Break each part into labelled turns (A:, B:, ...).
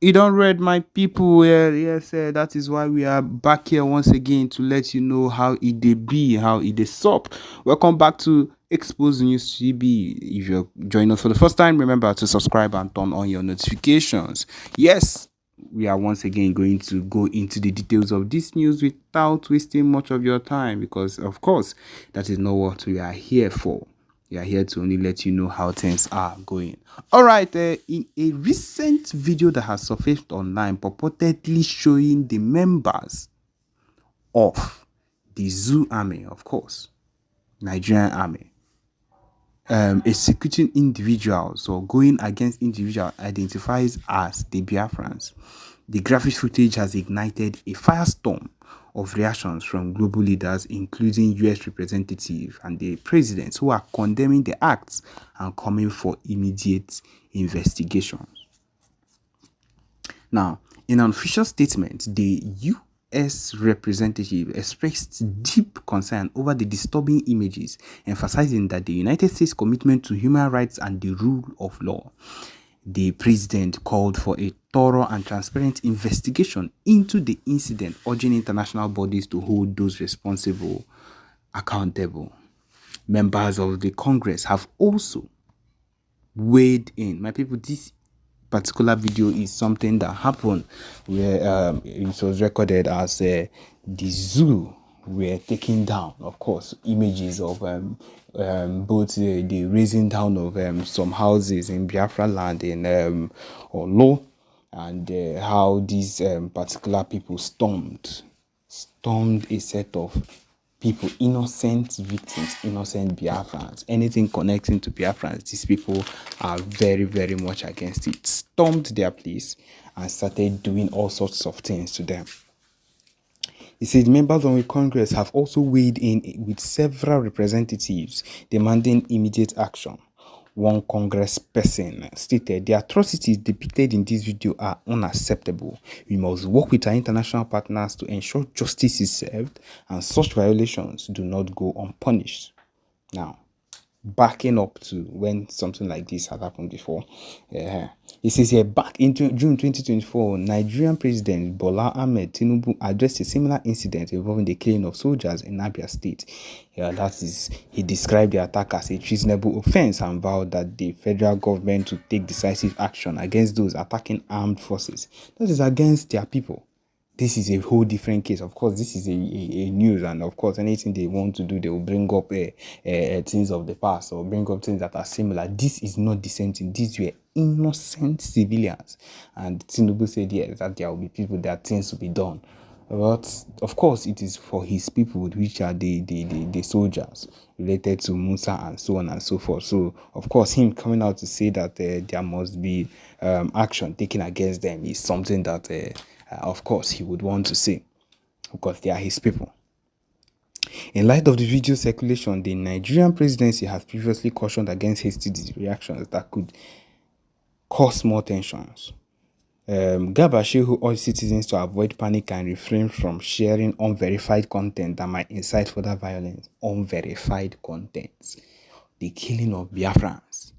A: You don't read my people. Yes, that is why we are back here once again to let you know how it dey be, how it dey sup. Welcome back to Expose News TV. If you're joining us for the first time, remember to subscribe and turn on your notifications. Yes, we are once again going to go into the details of this news without wasting much of your time because, of course, that is not what we are here for. We are here to only let you know how things are going. All right, in a recent video that has surfaced online, purportedly showing the members of the Zoo Army, of course, Nigerian Army, executing individuals or going against individuals identifies as the Biafrans. The graphic footage has ignited a firestorm of reactions from global leaders, including US representatives and the presidents, who are condemning the acts and calling for immediate investigations. Now, in an official statement, the US representative expressed deep concern over the disturbing images, emphasizing that the United States' commitment to human rights and the rule of law. The president called for a thorough and transparent investigation into the incident, urging international bodies to hold those responsible accountable. Members of the Congress have also weighed in. My people, this particular video is something that happened where it was recorded as the zoo were taken down. Of course, images of both the raising down of some houses in Biafra land in Olo, and how these particular people stormed a set of people, innocent victims, innocent Biafrans, anything connecting to Biafrans. These people are very, very much against it. Stormed their place and started doing all sorts of things to them. He said members of the Congress have also weighed in with several representatives demanding immediate action. One congressperson stated, "The atrocities depicted in this video are unacceptable. We must work with our international partners to ensure justice is served and such violations do not go unpunished." Now, backing up to when something like this had happened before. It says here, back in June 2024, Nigerian President Bola Ahmed Tinubu addressed a similar incident involving the killing of soldiers in Abia State. That is, he described the attack as a treasonable offense and vowed that the federal government would take decisive action against those attacking armed forces. That is against their people. This is a whole different case. Of course, this is a news, and of course, anything they want to do, they will bring up things of the past or bring up things that are similar. This is not the same thing. These were innocent civilians, and Tinubu said, yes, that there will be people, there are things to be done. But of course, it is for his people, which are the soldiers related to Musa and so on and so forth. So, of course, him coming out to say that there must be action taken against them is something that, of course, he would want to say, because they are his people. In light of the video circulation, the Nigerian presidency has previously cautioned against hasty reactions that could cause more tensions. Garba Shehu urged citizens to avoid panic and refrain from sharing unverified content that might incite further violence. Unverified content. The killing of Biafrans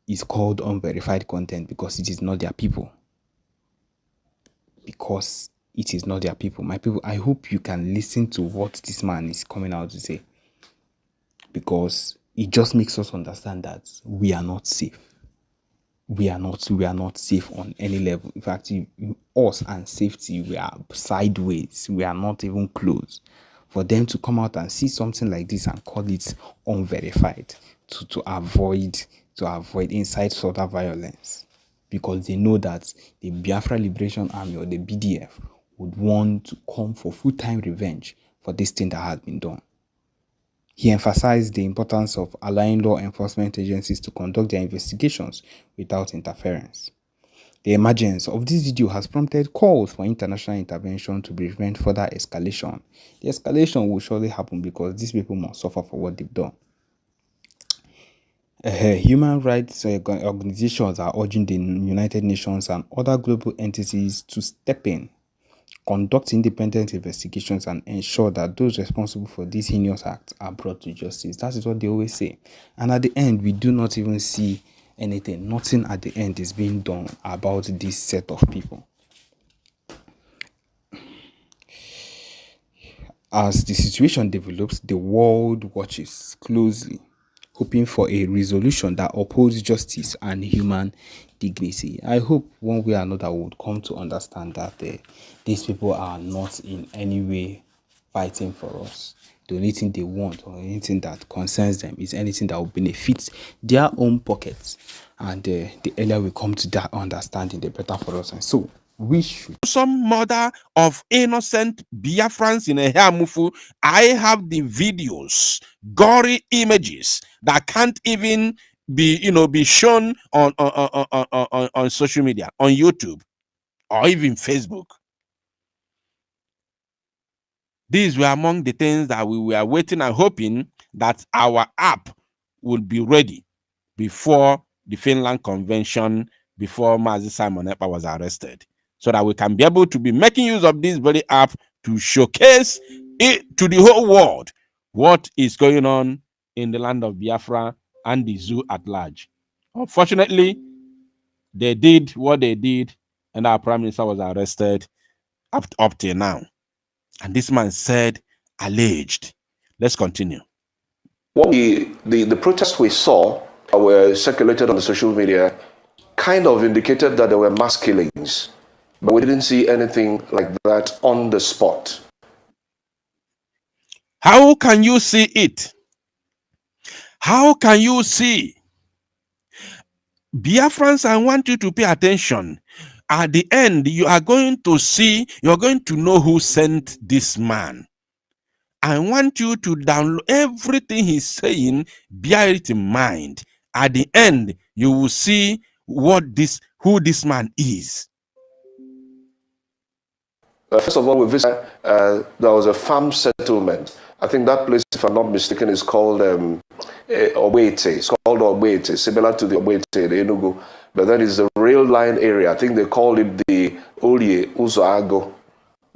A: is called unverified content because it is not their people. Because it is not their people. My people, I hope you can listen to what this man is coming out to say, because it just makes us understand that we are not safe. We are not safe on any level. In fact, us and safety, we are sideways. We are not even close. For them to come out and see something like this and call it unverified to avoid incite further violence, because they know that the Biafra Liberation Army or the BDF would want to come for full-time revenge for this thing that has been done. He emphasized the importance of allowing law enforcement agencies to conduct their investigations without interference. The emergence of this video has prompted calls for international intervention to prevent further escalation. The escalation will surely happen because these people must suffer for what they've done. Human rights organizations are urging the United Nations and other global entities to step in, conduct independent investigations, and ensure that those responsible for these heinous acts are brought to justice. That is what they always say. And at the end, we do not even see anything. Nothing at the end is being done about this set of people. As the situation develops, the world watches closely, hoping for a resolution that upholds justice and human dignity. I hope one way or another we would come to understand that these people are not in any way fighting for us. The only thing they want or anything that concerns them is anything that will benefit their own pockets. And the earlier we come to that understanding, the better for us. And so we should.
B: Some murder of innocent Biafrans in a Hamufu. I have the videos, gory images that can't even be shown on social media, on YouTube, or even Facebook. These were among the things that we were waiting and hoping that our app would be ready before the Finland Convention, before Mazi Simon Ekpa was arrested, so that we can be able to be making use of this very app to showcase it to the whole world what is going on in the land of Biafra and the zoo at large. Unfortunately, they did what they did, and our prime minister was arrested up till now. And this man said, alleged. Let's continue.
C: What the protests we saw were circulated on the social media kind of indicated that there were mass killings, but we didn't see anything like that on the spot.
B: How can you see it? How can you see? Biafrans, I want you to pay attention. At the end, you are going to know who sent this man. I want you to download everything he's saying, bear it in mind. At the end, you will see who this man is.
C: First of all, we visited, there was a farm settlement. I think that place, if I'm not mistaken, is called Obete. It's called Obete, similar to the Obete, the Enugu. But that is the rail line area. I think they call it the Olie Uzo Ago.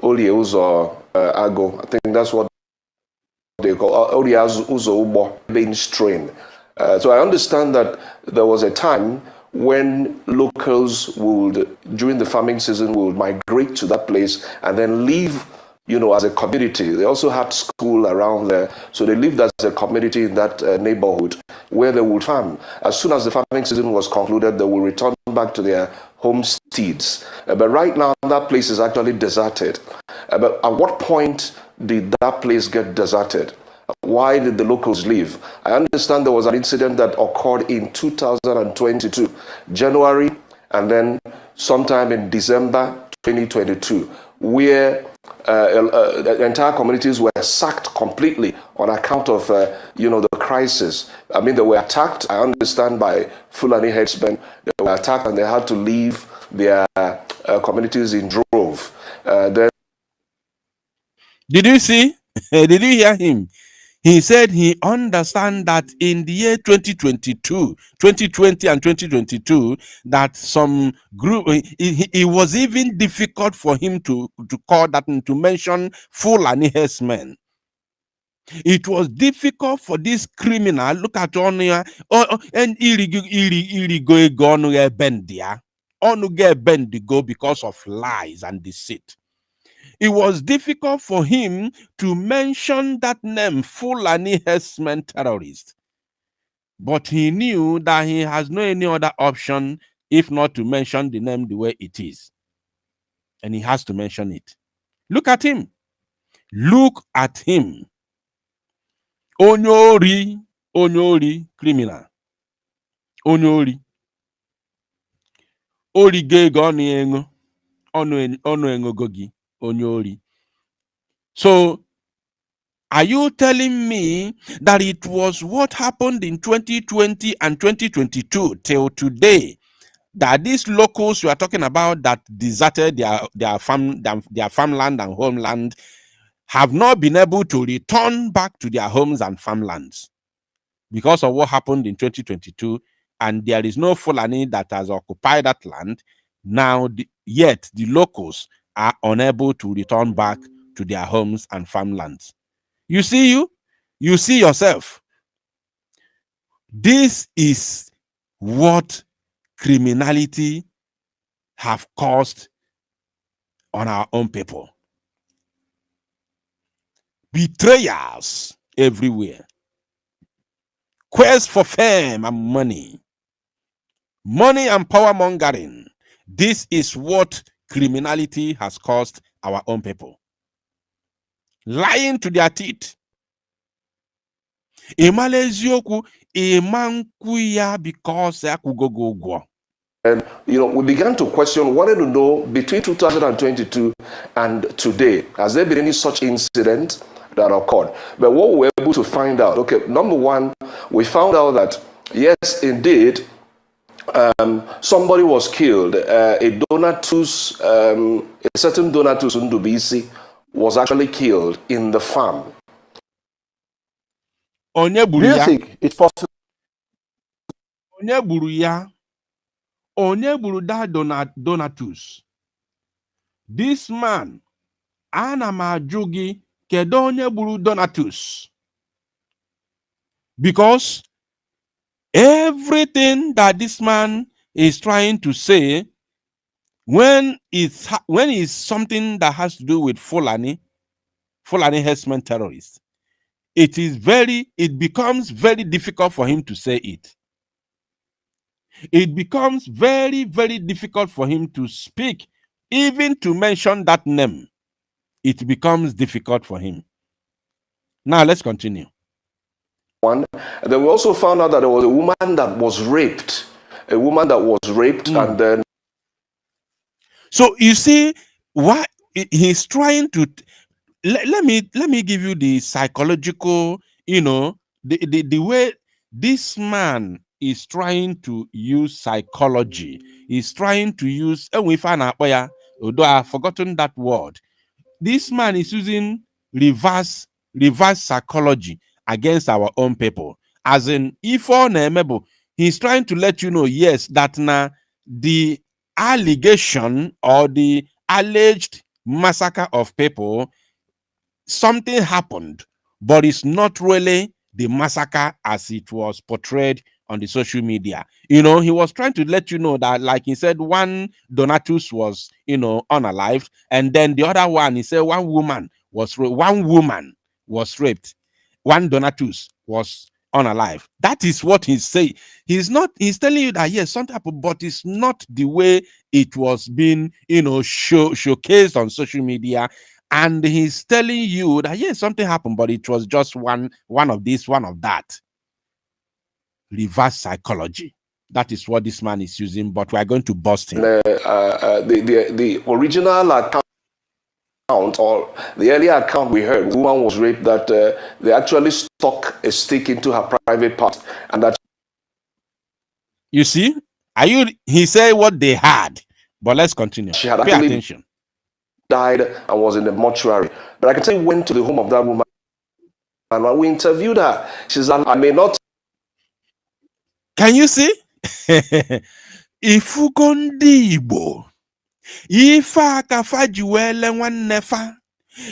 C: Olie Uzo Ago. I think that's what they call Olie Uzo Ubo, being strain. So I understand that there was a time when locals would, during the farming season, would migrate to that place and then live, as a community. They also had school around there. So they lived as a community in that neighborhood where they would farm. As soon as the farming season was concluded, they would return back to their homesteads. But right now, that place is actually deserted. But at what point did that place get deserted? Why did the locals leave? I understand there was an incident that occurred in 2022, January, and then sometime in December 2022, where the entire communities were sacked completely on account of, the crisis. I mean, they were attacked, I understand, by Fulani headsmen. They were attacked and they had to leave their communities in drove. Then,
B: did you see? Did you hear him? He said he understands that in the year 2020 and 2022, that some group, it was even difficult for him to call that, to mention Fulani herdsmen. It was difficult for this criminal, look at on here, and iri go bend go because of lies and deceit. It was difficult for him to mention that name, Fulani herdsmen terrorist. But he knew that he has no any other option if not to mention the name the way it is. And he has to mention it. Look at him. Look at him. Onyori, criminal. Onyori. Orige goni onu engogogi. Onyori. So, are you telling me that it was what happened in 2020 and 2022 till today that these locals you are talking about that deserted their farmland and homeland have not been able to return back to their homes and farmlands because of what happened in 2022, and there is no Fulani that has occupied that land now, yet the locals are unable to return back to their homes and farmlands? You see yourself. This is what criminality have caused on our own people. Betrayals everywhere. Quest for fame and money. Money and power mongering. This is what criminality has caused our own people. Lying to their teeth. Ịmala eziokwu, ịma nkwu ya because akwụgogo ụgwọ.
C: And, we began to question, wanted to know between 2022 and today, has there been any such incident that occurred? But what we were able to find out, okay, number one, we found out that, yes, indeed, somebody was killed. A certain Donatus Ndubisi was actually killed in the farm.
B: Onye gburu ya?
A: Do you think it's possible?
B: Onye gburu ya? Onye gburu that Donatus? This man, ana m ajụ gị, kedu onye gburu Donatus? Because everything that this man is trying to say, when it's something that has to do with Fulani herdsmen terrorists, it becomes very difficult for him to say it. It becomes very, very difficult for him to speak, even to mention that name. It becomes difficult for him. Now let's continue.
C: One, and then we also found out that there was a woman that was raped. And then.
B: So you see why he's trying to. Let me give you the psychological, the way this man is trying to use psychology. He's trying to use, although I've forgotten that word. This man is using reverse psychology against our own people. As in, if he's trying to let you know, yes, that now the allegation or the alleged massacre of people, something happened, but it's not really the massacre as it was portrayed on the social media. He was trying to let you know that, like he said, one Donatus was, unalived, and then the other one, he said one woman was raped. One Donatus was unalive. That is what he's saying. He's telling you that yes, something happened, but it's not the way it was being, showcased on social media. And he's telling you that yes, something happened, but it was just one of this, one of that. Reverse psychology. That is what this man is using, but we are going to bust him.
C: The original account, or the earlier account we heard, the woman was raped, that they actually stuck a stick into her private part, and that.
B: You see, he said what they had, but let's continue.
C: She had
B: Pay attention.
C: Died and was in the mortuary, but I can say we went to the home of that woman, and when we interviewed her, she said, "I may not."
B: Can you see? Ifugo ndị Igbo, ife aka fa ji wele nwanne fa,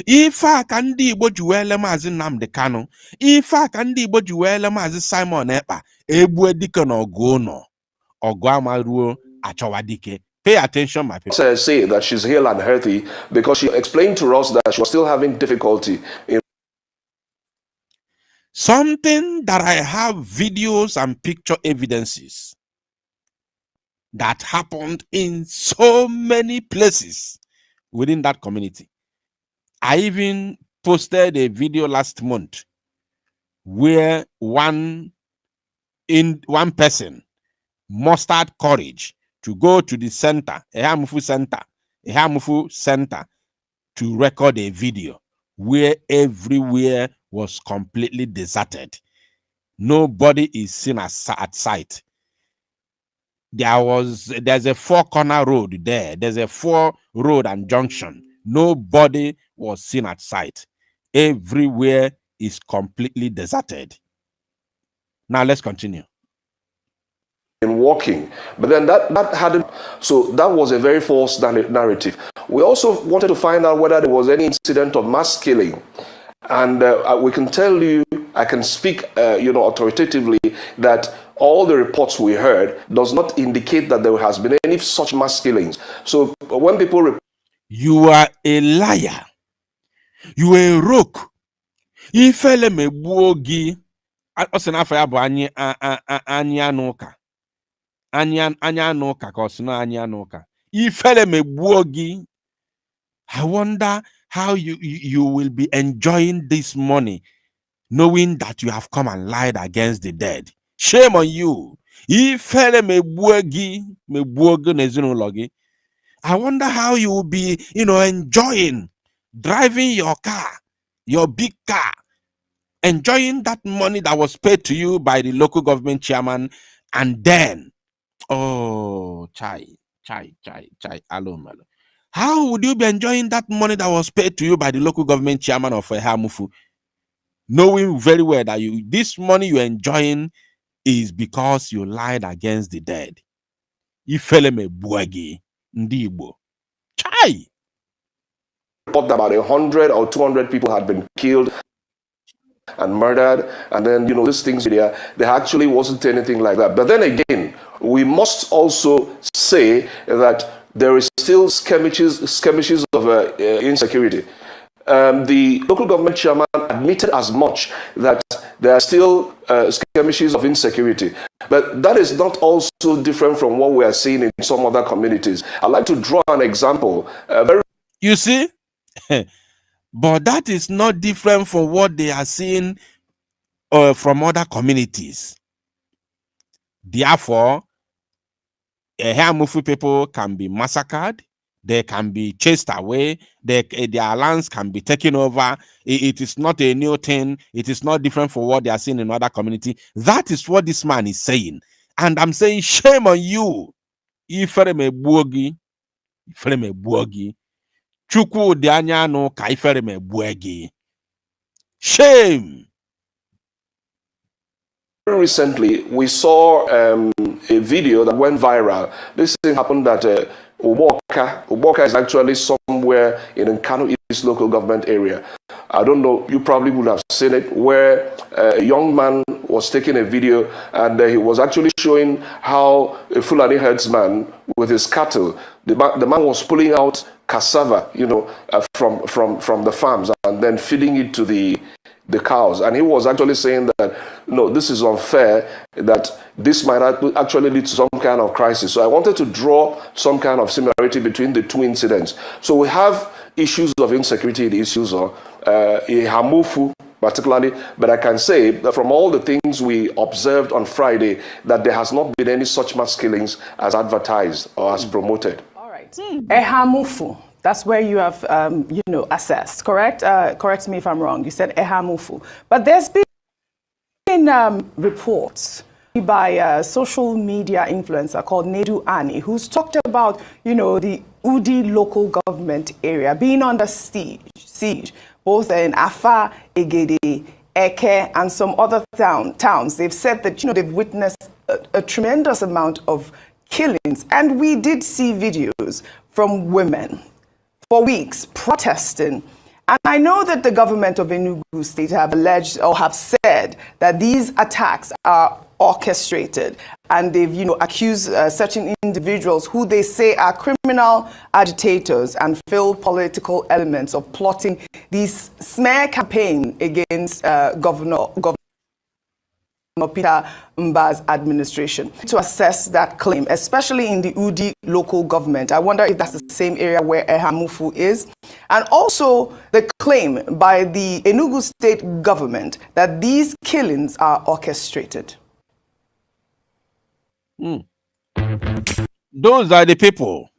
B: ife aka ndị Igbo ji wele Maazị Nnamdi Kanu, ife aka ndị Igbo ji wele Maazị Simon Ekpa, egbue dike na ọgụ ụnọ, ọgụ amaruo achọwa dike. Pay attention, my people.
C: Say that she's hale and healthy because she explained to us that she was still having difficulty in.
B: Something that I have videos and picture evidences that happened in so many places within that community. I even posted a video last month where one person mustered courage to go to the center, Ehamufu Center, to record a video where everywhere was completely deserted. Nobody is seen at sight. There's a 4-corner road there. There's a 4-road and junction. Nobody was seen at sight. Everywhere is completely deserted. Now let's continue.
C: In walking, but then that hadn't, so that was a very false narrative. We also wanted to find out whether there was any incident of mass killing, and we can tell you, I can speak authoritatively, that all the reports we heard does not indicate that there has been any such mass killings. So when people
B: You are a liar. You are a rogue. Ifele megbuo gị. Ọ sị n'afọ ya bụ anyị anụ ụka. Anyị anụ ụka ka ọ sị na anyị anụ ụka. Ifele megbuo gị. I wonder how you will be enjoying this money, knowing that you have come and lied against the dead. Shame on you. Ifele megbuo gị n'ezinụlọ gị. I wonder how you will be, enjoying driving your car, your big car, enjoying that money that was paid to you by the local government chairman, and then, oh, chai, alo. How would you be enjoying that money that was paid to you by the local government chairman of Hamufu, knowing very well that this money you're enjoying is because you lied against the dead? Ifele me buagi ndibo. Chai.
C: Report that about 100 or 200 people had been killed and murdered, and then these things there actually wasn't anything like that. But then again, we must also say that there is still skirmishes of insecurity. The local government chairman admitted as much, that there are still skirmishes of insecurity. But that is not also different from what we are seeing in some other communities. I'd like to draw an example.
B: You see? But that is not different from what they are seeing from other communities. Therefore, Hamufu people can be massacred, they can be chased away, their lands can be taken over. It is not a new thing. It is not different from what they are seeing in other community. That is what this man is saying. And I'm saying, shame on you. Ifere me buogi. Chukwu dị anya nụ ka ifere me buogi. Shame.
C: Recently, we saw a video that went viral. This thing happened at Uboka. Uboka is actually somewhere in Nkanu East local government area. I don't know, you probably would have seen it, where a young man was taking a video, and he was actually showing how a Fulani herdsman with his cattle, the man was pulling out cassava, from the farms and then feeding it to the cows. And he was actually saying that, no, this is unfair, that this might actually lead to some kind of crisis. So I wanted to draw some kind of similarity between the two incidents. So we have issues of insecurity, the issues of Hamufu particularly, but I can say that from all the things we observed on Friday, that there has not been any such mass killings as advertised or as promoted. All right.
D: Hamufu. That's where you have, assessed, correct? Correct me if I'm wrong. You said Ehamufu. But there's been reports by a social media influencer called Nedu Ani, who's talked about, the Udi local government area being under siege, both in Afa, Egede, Eke, and some other towns. They've said that, they've witnessed a tremendous amount of killings. And we did see videos from women for weeks protesting. And I know that the government of Enugu State have alleged or have said that these attacks are orchestrated, and they've accused certain individuals who they say are criminal agitators and failed political elements of plotting this smear campaign against Governor Peter Mba's administration to assess that claim, especially in the Udi local government. I wonder if that's the same area where Ehamufu is. And also the claim by the Enugu state government that these killings are orchestrated.
B: Those are the people.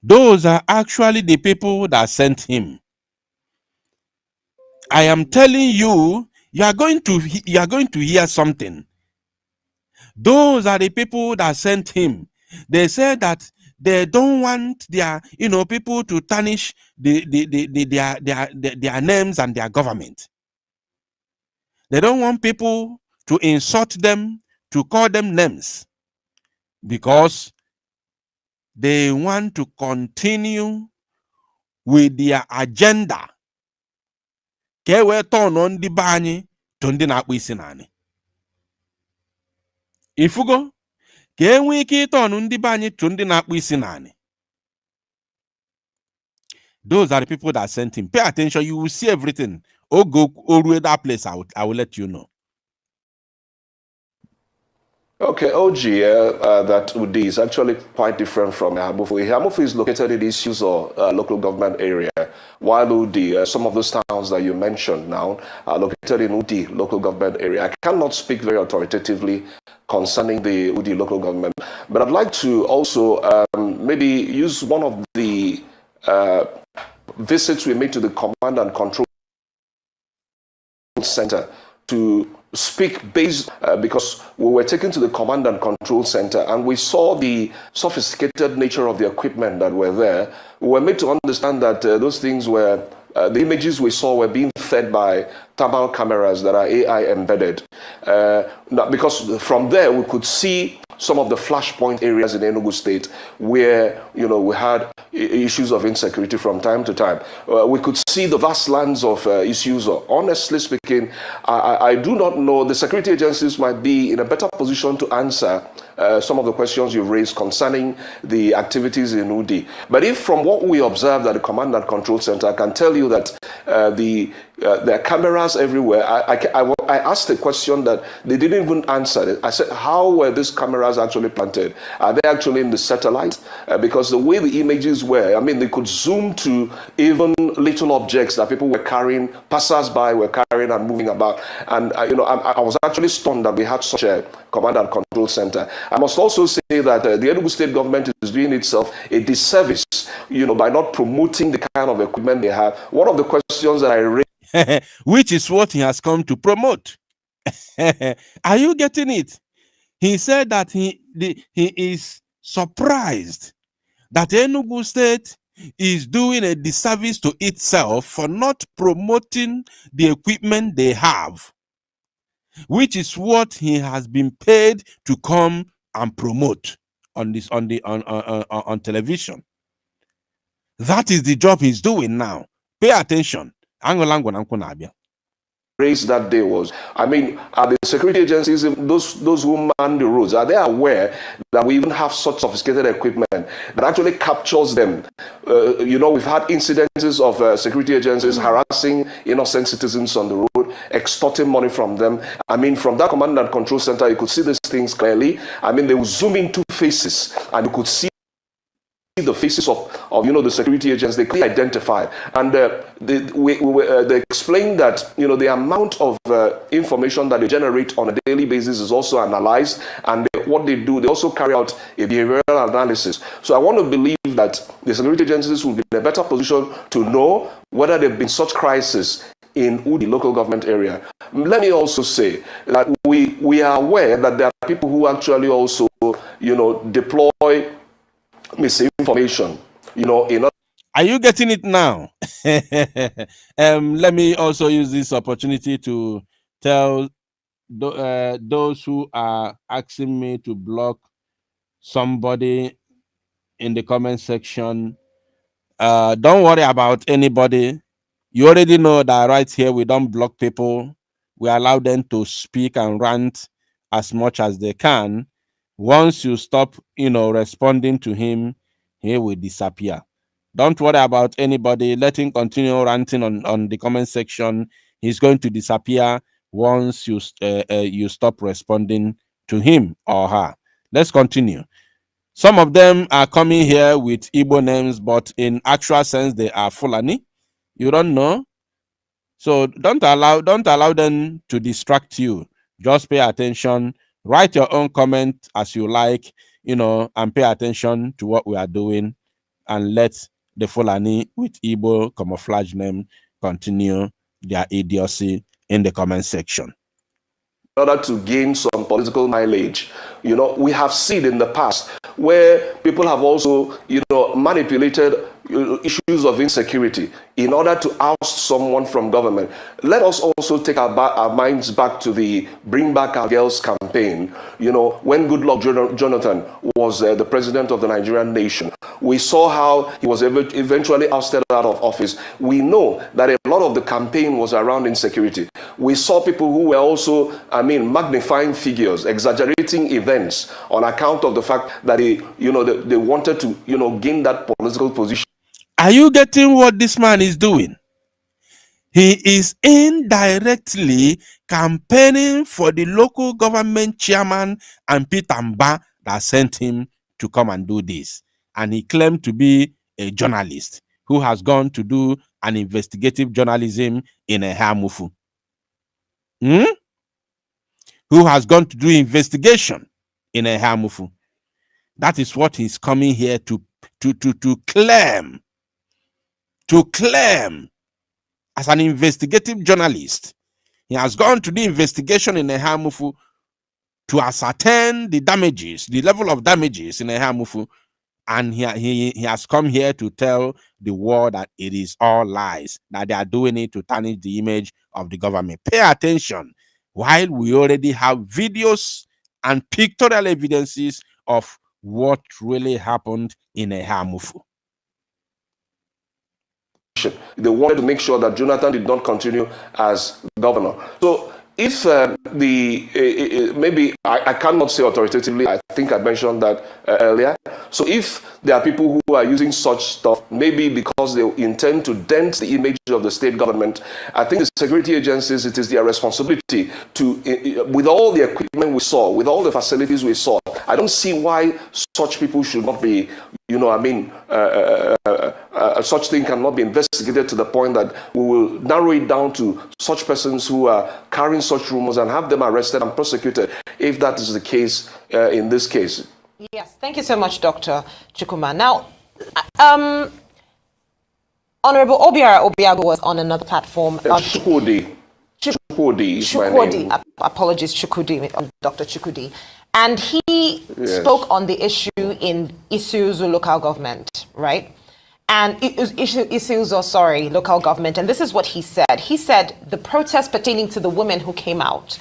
B: Those are actually the people that sent him. I am telling you, you are going to hear something. Those are the people that sent him. They said that they don't want their people to tarnish their names and their government. They don't want people to insult them, to call them names, because they want to continue with their agenda. Ke we turn on the bani to ndị na-akpụ isi n'anị. Ifugo, ka enwe ike ịtọnụ ndị be anyị tụ ndị na-akpụ isi naanị. Those are the people that sent him. Pay attention, you will see everything. Oh, go over that place, I will let you know.
C: Okay, OG, that Udi is actually quite different from Hamufu. Hamufu is located in issues or local government area, while Udi, some of those towns that you mentioned now, are located in Udi local government area. I cannot speak very authoritatively concerning the Udi local government, but I'd like to also maybe use one of the visits we made to the command and control center to speak based because we were taken to the command and control center and we saw the sophisticated nature of the equipment that were there. We were made to understand that those things were the images we saw were being fed by thermal cameras that are AI embedded. Because from there we could see some of the flashpoint areas in Enugu State where, you know, we had issues of insecurity from time to time. We could see the vast lands of issues. Honestly speaking, I do not know. The security agencies might be in a better position to answer some of the questions you've raised concerning the activities in Udi. But if from what we observed at the Command and Control Center, I can tell you that there are cameras everywhere. I asked a question that they didn't even answer. I said, how were these cameras actually planted? Are they actually in the satellite? Because the way the images were, I mean, they could zoom to even little objects that people were carrying, passers-by were carrying and moving about. And, you know, I was actually stunned that we had such a command and control center. I must also say that the Enugu state government is doing itself a disservice, you know, by not promoting the kind of equipment they have. One of the questions that I raised,
B: which is what he has come to promote. Are you getting it? He said that he is surprised that Enugu State is doing a disservice to itself for not promoting the equipment they have, which is what he has been paid to come and promote on television. That is the job he's doing now. Pay attention.
C: raised that day was, I mean, are the security agencies, those who man the roads, are they aware that we even have such sophisticated equipment that actually captures them? You know, we've had incidences of security agencies harassing innocent citizens on the road, extorting money from them. I mean, from that command and control center, you could see these things clearly. I mean, they would zoom into faces and you could see the faces of you know, the security agents. They clearly identified, and they explained that, you know, the amount of information that they generate on a daily basis is also analyzed, and what they do, they also carry out a behavioral analysis. So I want to believe that the security agencies will be in a better position to know whether there have been such crisis in Udi local government area. Let me also say that we are aware that there are people who actually also, you know, deploy misinformation, you know,
B: Are you getting it now? Let me also use this opportunity to tell those who are asking me to block somebody in the comment section. Don't worry about anybody. You already know that right here we don't block people. We allow them to speak and rant as much as they can. Once you stop, you know, responding to him, he will disappear. Don't worry about anybody. Let him continue ranting on the comment section. He's going to disappear once you stop responding to him or her. Let's continue. Some of them are coming here with Igbo names, but in actual sense, they are Fulani. You don't know. So don't allow them to distract you. Just pay attention. Write your own comment as you like, you know, and pay attention to what we are doing, and let the Fulani with Igbo camouflage name continue their idiocy in the comment section.
C: In order to gain some political mileage. You know, we have seen in the past where people have also, you know, manipulated issues of insecurity in order to oust someone from government. Let us also take our minds back to the Bring Back Our Girls campaign, you know, when Goodluck Jonathan was the president of the Nigerian nation. We saw how he was eventually ousted out of office. We know that a lot of the campaign was around insecurity. We saw people who were also, magnifying figures, exaggerating events on account of the fact that they wanted to, gain that political position.
B: Are you getting what this man is doing? He is indirectly campaigning for the local government chairman and Peter Mba that sent him to come and do this. And he claimed to be a journalist who has gone to do an investigative journalism in a Hamufu. Who has gone to do investigation in a Hamufu. That is what he's coming here to claim. To claim as an investigative journalist. He has gone to the investigation in Ehamufu to ascertain the damages, the level of damages in Ehamufu, and he has come here to tell the world that it is all lies, that they are doing it to tarnish the image of the government. Pay attention, while we already have videos and pictorial evidences of what really happened in Ehamufu.
C: They wanted to make sure that Jonathan did not continue as governor. So if maybe I cannot say authoritatively, I think I mentioned that earlier. So if there are people who are using such stuff, maybe because they intend to dent the image of the state government, I think the security agencies, it is their responsibility to, with all the equipment we saw, with all the facilities we saw, I don't see why such people should not be, such thing cannot be investigated to the point that we will narrow it down to such persons who are carrying such rumors and have them arrested and prosecuted, if that is the case in this case.
E: Yes, thank you so much, Dr. Chukwuma. Now, Honorable Obiago was on another platform.
C: Chukwudi is my name.
E: Apologies, Dr. Chukwudi. And he spoke on the issue in Isuzu local government, right? And Isuzu, local government. And this is what he said. He said the protest pertaining to the women who came out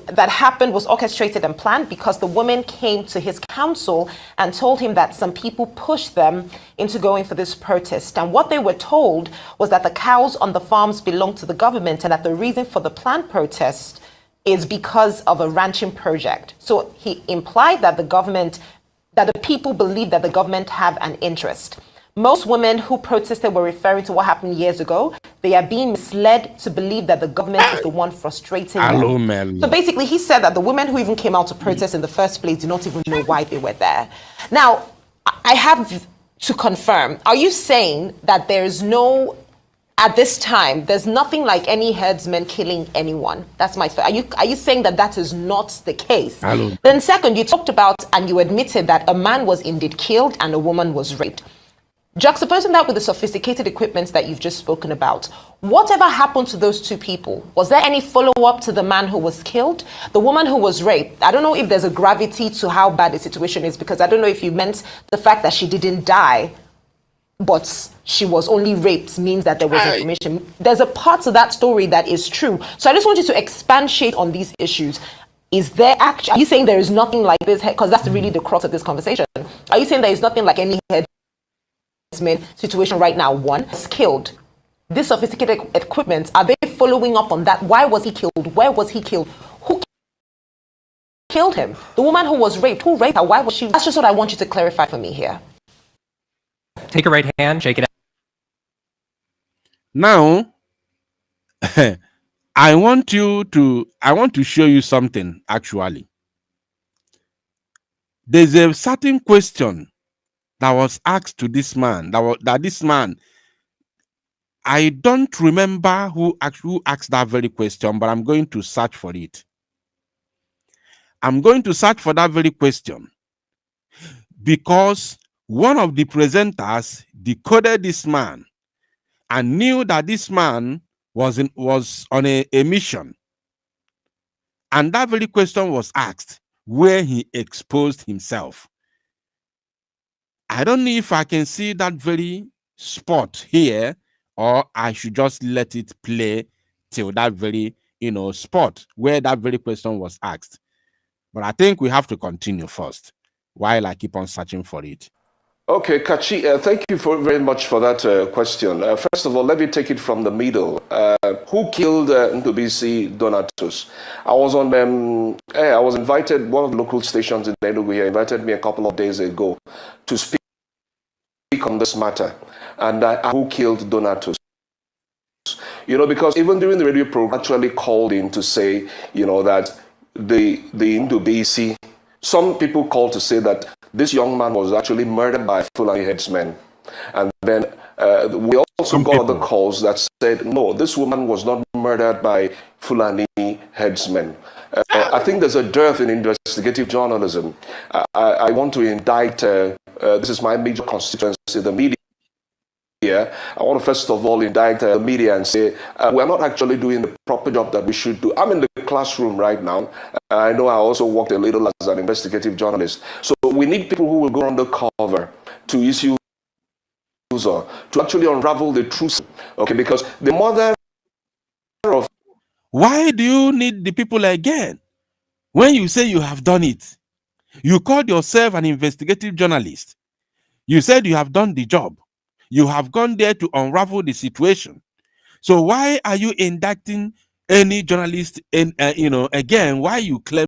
E: that happened was orchestrated and planned because the women came to his council and told him that some people pushed them into going for this protest. And what they were told was that the cows on the farms belonged to the government and that the reason for the planned protest is because of a ranching project. So he implied that that the people believe that the government have an interest. Most women who protested were referring to what happened years ago. They are being misled to believe that the government is the one frustrating them. So basically, he said that the women who even came out to protest in the first place do not even know why they were there. Now, I have to confirm, are you saying that there's no, at this time, there's nothing like any herdsmen killing anyone? That's my thought. Are you saying that that is not the case? Then second, you talked about and you admitted that a man was indeed killed and a woman was raped. Juxtaposing that with the sophisticated equipment that you've just spoken about, whatever happened to those two people? Was there any follow-up to the man who was killed? The woman who was raped, I don't know if there's a gravity to how bad the situation is, because I don't know if you meant the fact that she didn't die, but she was only raped means that there was information. There's a part to that story that is true. So I just want you to expatiate on these issues. Is there actually, are you saying there is nothing like this? Because that's really the crux of this conversation. Are you saying there is nothing like any situation right now? One is killed. This sophisticated equipment, are they following up on that? Why was he killed? Where was he killed? Who killed him? The woman who was raped, who raped her? Why was she? That's just what I want you to clarify for me here.
F: Take your right hand, shake it out.
B: Now, I want to show you something, actually. There's a certain question that was asked to this man, I don't remember who asked that very question, but I'm going to search for it. I'm going to search for that very question because one of the presenters decoded this man and knew that this man was on a mission. And that very question was asked where he exposed himself. I don't know if I can see that very spot here, or I should just let it play till that very, spot where that very question was asked. But I think we have to continue first while I keep on searching for it.
C: Okay, Kachi, thank you very much for that question. First of all, let me take it from the middle. Who killed Ndubisi Donatus? I was on I was invited, one of the local stations in Enugu here invited me a couple of days ago to speak on this matter. And who killed Donatus? You know, because even during the radio program, actually called in to say, you know, that the Ndubisi, some people called to say that this young man was actually murdered by Fulani headsmen. And then we also got other calls that said, no, this woman was not murdered by Fulani headsmen. I think there's a dearth in investigative journalism. I want to indict, this is my major constituency, the media. I want to first of all indict the media and say we're not actually doing the proper job that we should do. I'm in the classroom right now. I know I also worked a little as an investigative journalist. So we need people who will go undercover to issues to actually unravel the truth. Okay, because the mother of...
B: Why do you need the people again? When you say you have done it, you called yourself an investigative journalist. You said you have done the job. You have gone there to unravel the situation. So why are you indicting any journalist in, again, why you claim